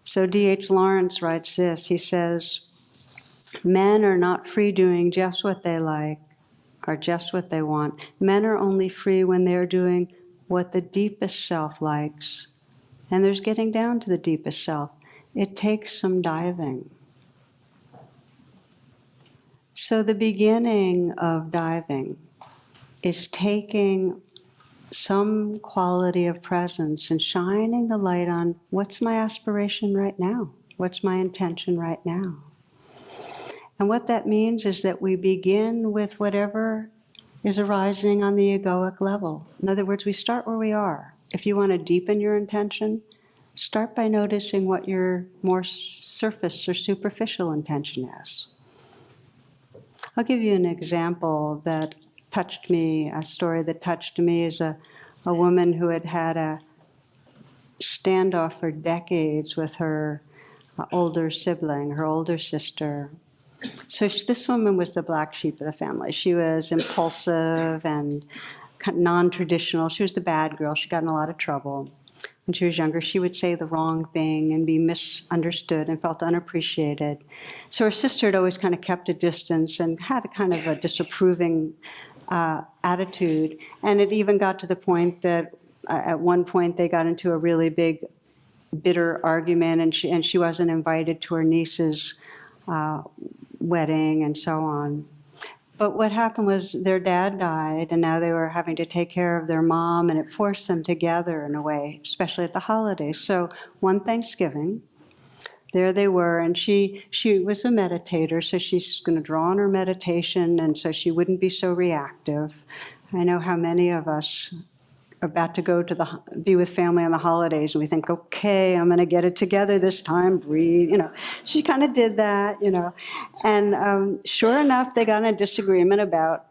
So D.H. Lawrence writes this. He says, men are not free doing just what they like or just what they want. Men are only free when they're doing what the deepest self likes. And there's getting down to the deepest self. It takes some diving. So the beginning of diving is taking some quality of presence and shining the light on what's my aspiration right now? What's my intention right now? And what that means is that we begin with whatever is arising on the egoic level. In other words, we start where we are. If you want to deepen your intention, start by noticing what your more surface or superficial intention is. I'll give you an example that touched me. A story that touched me is a woman who had had a standoff for decades with her older sibling, her older sister. So this woman was the black sheep of the family. She was impulsive and non-traditional. She was the bad girl. She got in a lot of trouble. When she was younger, she would say the wrong thing and be misunderstood and felt unappreciated. So her sister had always kind of kept a distance and had a kind of a disapproving attitude. And it even got to the point that at one point they got into a really big, bitter argument, and she wasn't invited to her niece's wedding and so on. But what happened was their dad died, and now they were having to take care of their mom, and it forced them together in a way, especially at the holidays. So one Thanksgiving, there they were, and she was a meditator, so she's going to draw on her meditation, and so she wouldn't be so reactive. I know how many of us are about to go to be with family on the holidays, and we think, okay, I'm going to get it together this time, breathe, She kind of did that, And sure enough, they got in a disagreement about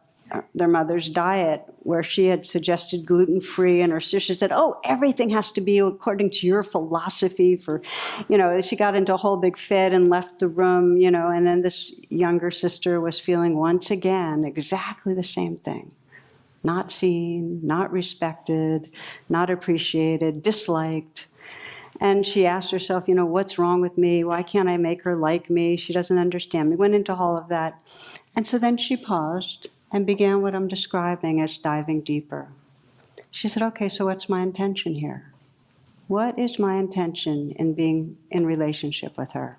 their mother's diet, where she had suggested gluten-free, and her sister said, oh, everything has to be according to your philosophy she got into a whole big fit and left the room, and then this younger sister was feeling once again exactly the same thing. Not seen, not respected, not appreciated, disliked. And she asked herself, what's wrong with me? Why can't I make her like me? She doesn't understand me. Went into all of that. And so then she paused and began what I'm describing as diving deeper. She said, okay, so what's my intention here? What is my intention in being in relationship with her?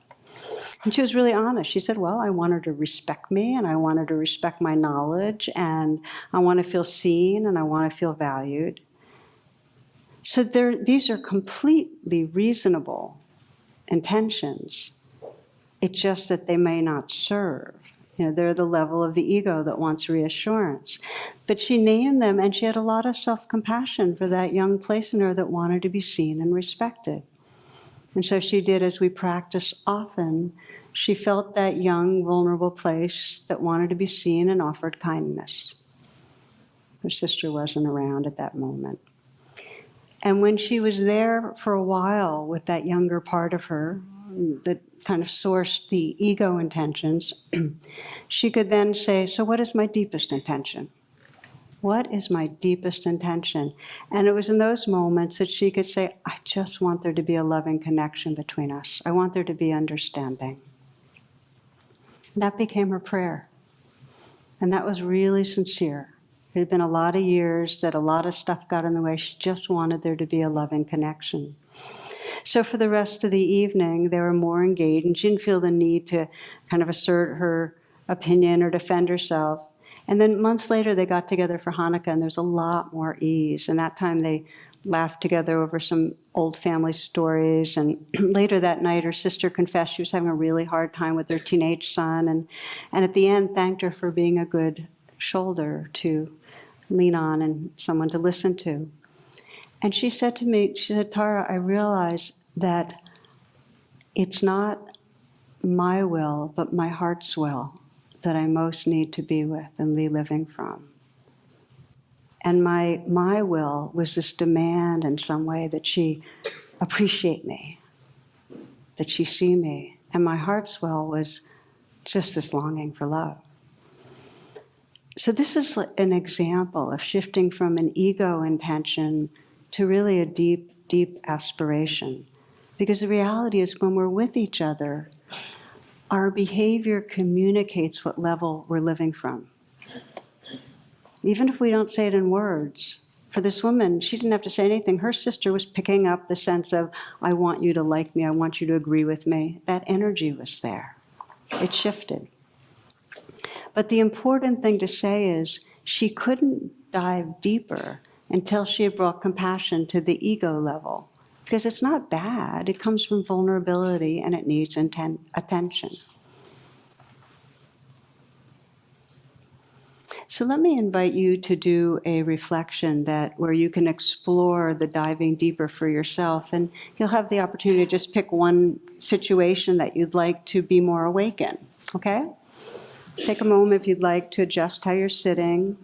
And she was really honest. She said, well, I want her to respect me, and I want her to respect my knowledge, and I want to feel seen, and I want to feel valued. So these are completely reasonable intentions. It's just that they may not serve. They're the level of the ego that wants reassurance. But she named them, and she had a lot of self-compassion for that young place in her that wanted to be seen and respected. And so she did, as we practice often, she felt that young, vulnerable place that wanted to be seen and offered kindness. Her sister wasn't around at that moment. And when she was there for a while with that younger part of her that kind of sourced the ego intentions, she could then say, so what is my deepest intention? What is my deepest intention? And it was in those moments that she could say, I just want there to be a loving connection between us. I want there to be understanding. That became her prayer. And that was really sincere. It had been a lot of years that a lot of stuff got in the way. She just wanted there to be a loving connection. So for the rest of the evening, they were more engaged, and she didn't feel the need to kind of assert her opinion or defend herself. And then months later, they got together for Hanukkah, and there's a lot more ease. And that time, they laughed together over some old family stories. And later that night, her sister confessed she was having a really hard time with her teenage son. And at the end, thanked her for being a good shoulder to lean on and someone to listen to. And she said to me, she said, Tara, I realize that it's not my will, but my heart's will that I most need to be with and be living from. And my will was this demand in some way that she appreciate me, that she see me. And my heart's will was just this longing for love. So this is an example of shifting from an ego intention to really a deep, deep aspiration. Because the reality is when we're with each other, our behavior communicates what level we're living from. Even if we don't say it in words. For this woman, she didn't have to say anything. Her sister was picking up the sense of, I want you to like me, I want you to agree with me. That energy was there. It shifted. But the important thing to say is, she couldn't dive deeper until she had brought compassion to the ego level. Because it's not bad, it comes from vulnerability and it needs attention. So let me invite you to do a reflection where you can explore the diving deeper for yourself, and you'll have the opportunity to just pick one situation that you'd like to be more awake in, okay? Take a moment if you'd like to adjust how you're sitting.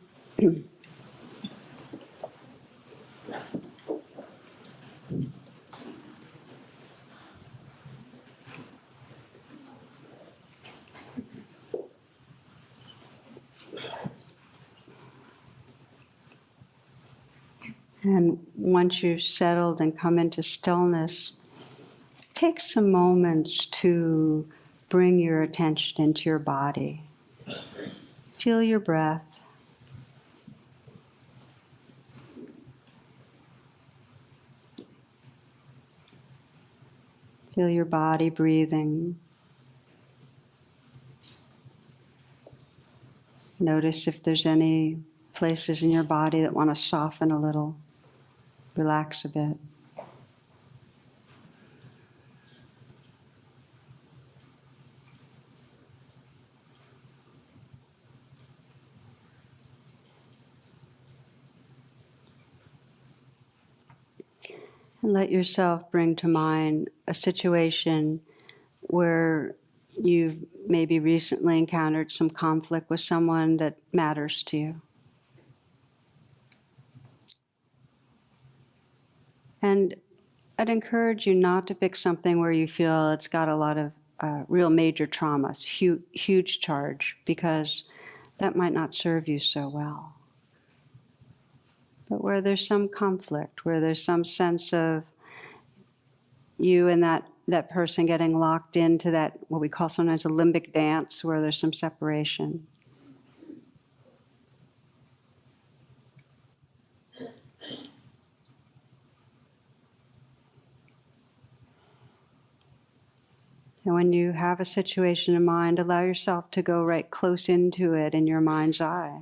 And once you've settled and come into stillness, take some moments to bring your attention into your body. Feel your breath. Feel your body breathing. Notice if there's any places in your body that want to soften a little, relax a bit. And let yourself bring to mind a situation where you've maybe recently encountered some conflict with someone that matters to you. And I'd encourage you not to pick something where you feel it's got a lot of real major trauma, it's huge charge, because that might not serve you so well. But where there's some conflict, where there's some sense of you and that person getting locked into that, what we call sometimes a limbic dance, where there's some separation. And when you have a situation in mind, allow yourself to go right close into it in your mind's eye.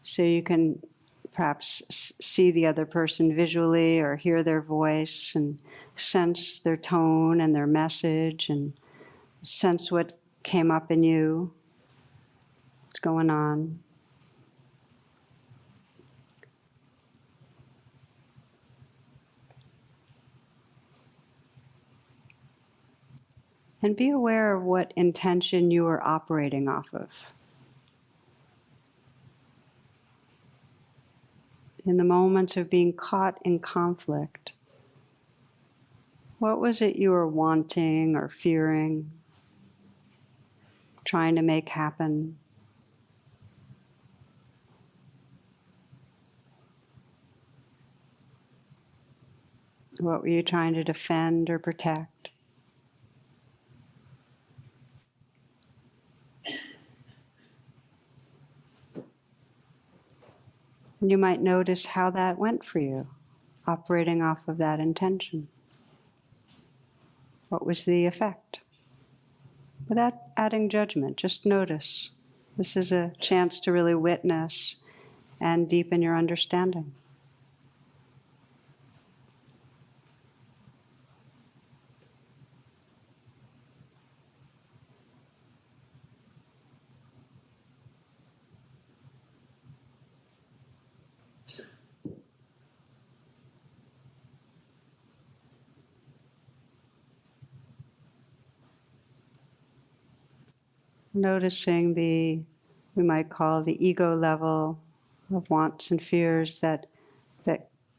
So you can perhaps see the other person visually or hear their voice and sense their tone and their message and sense what came up in you, what's going on. And be aware of what intention you are operating off of. In the moments of being caught in conflict, what was it you were wanting or fearing, trying to make happen? What were you trying to defend or protect? And you might notice how that went for you, operating off of that intention. What was the effect? Without adding judgment, just notice. This is a chance to really witness and deepen your understanding. Noticing we might call the ego level of wants and fears that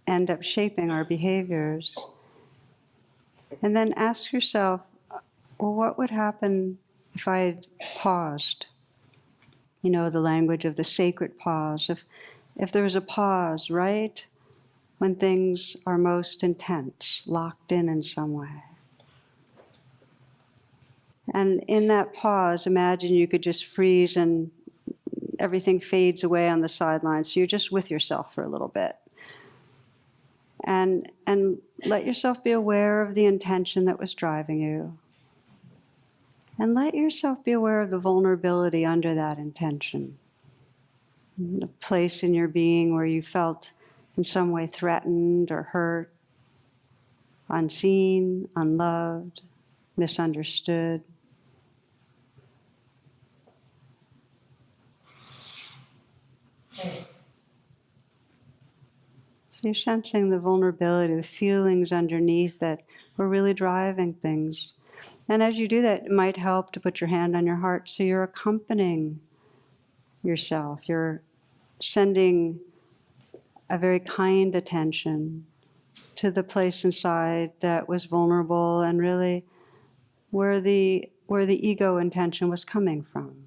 end up shaping our behaviors. And then ask yourself, well, what would happen if I had paused? You know, the language of the sacred pause. If there was a pause right when things are most intense, locked in some way. And in that pause, imagine you could just freeze and everything fades away on the sidelines. So you're just with yourself for a little bit. And let yourself be aware of the intention that was driving you. And let yourself be aware of the vulnerability under that intention. The place in your being where you felt in some way threatened or hurt, unseen, unloved, misunderstood. So you're sensing the vulnerability, the feelings underneath that were really driving things. And as you do that, it might help to put your hand on your heart so you're accompanying yourself. You're sending a very kind attention to the place inside that was vulnerable and really where the ego intention was coming from.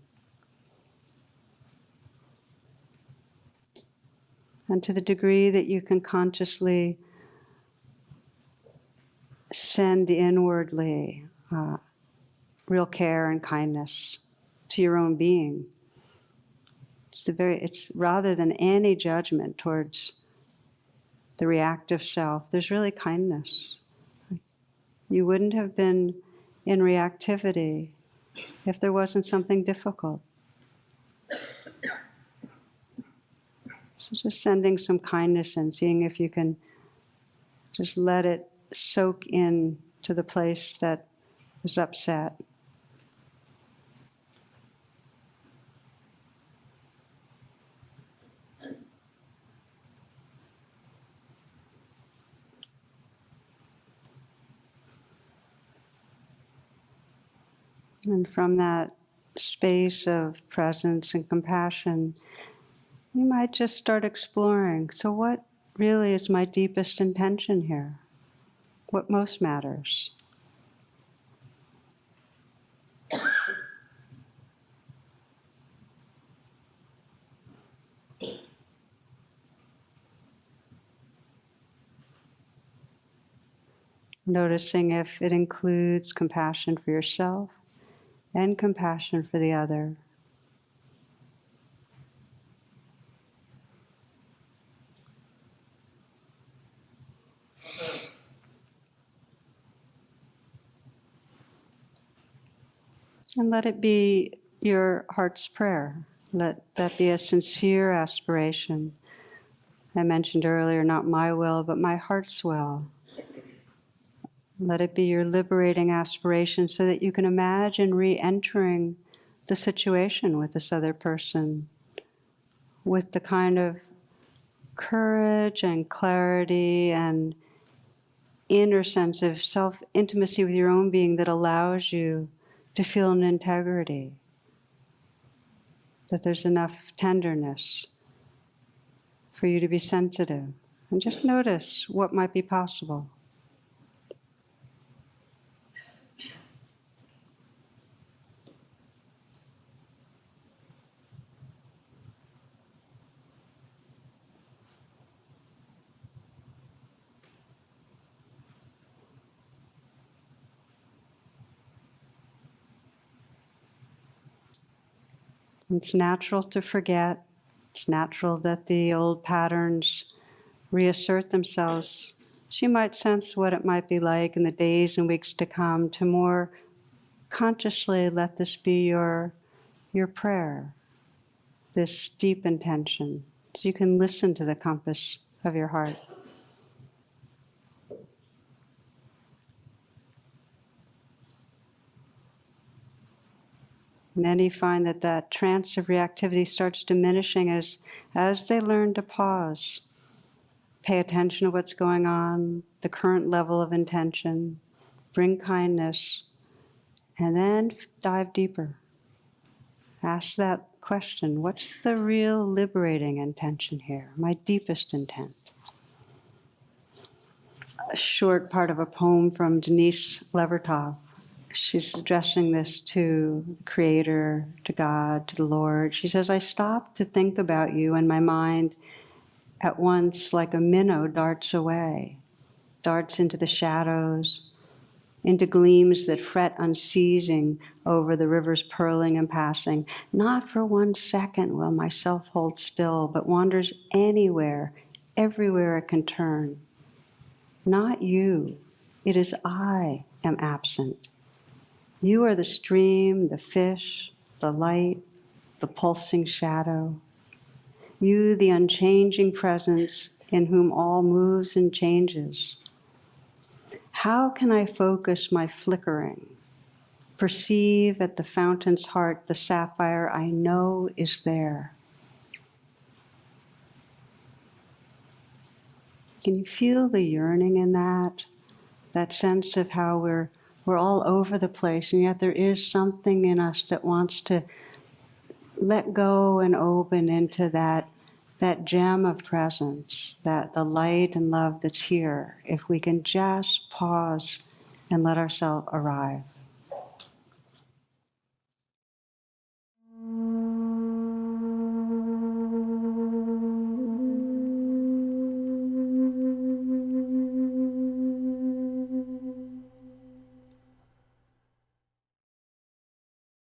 And to the degree that you can consciously send inwardly real care and kindness to your own being. It's rather than any judgment towards the reactive self, there's really kindness. You wouldn't have been in reactivity if there wasn't something difficult. So just sending some kindness and seeing if you can just let it soak in to the place that is upset. And from that space of presence and compassion, you might just start exploring, so what really is my deepest intention here? What most matters? Noticing if it includes compassion for yourself and compassion for the other. And let it be your heart's prayer. Let that be a sincere aspiration. I mentioned earlier, not my will, but my heart's will. Let it be your liberating aspiration so that you can imagine re-entering the situation with this other person with the kind of courage and clarity and inner sense of self-intimacy with your own being that allows you to feel an integrity, that there's enough tenderness for you to be sensitive. And just notice what might be possible. It's natural to forget. It's natural that the old patterns reassert themselves. So you might sense what it might be like in the days and weeks to come to more consciously let this be your prayer, this deep intention, so you can listen to the compass of your heart. Many find that trance of reactivity starts diminishing as they learn to pause, pay attention to what's going on, the current level of intention, bring kindness, and then dive deeper. Ask that question, what's the real liberating intention here, my deepest intent? A short part of a poem from Denise Levertov. She's addressing this to the Creator, to God, to the Lord. She says, I stopped to think about you, and my mind at once like a minnow darts away, darts into the shadows, into gleams that fret unceasing over the river's purling and passing. Not for 1 second will myself hold still, but wanders anywhere, everywhere it can turn. Not you, it is I am absent. You are the stream, the fish, the light, the pulsing shadow. You, the unchanging presence in whom all moves and changes. How can I focus my flickering, perceive at the fountain's heart the sapphire I know is there? Can you feel the yearning in that? That sense of how we're all over the place, and yet there is something in us that wants to let go and open into that gem of presence, that the light and love that's here, if we can just pause and let ourselves arrive.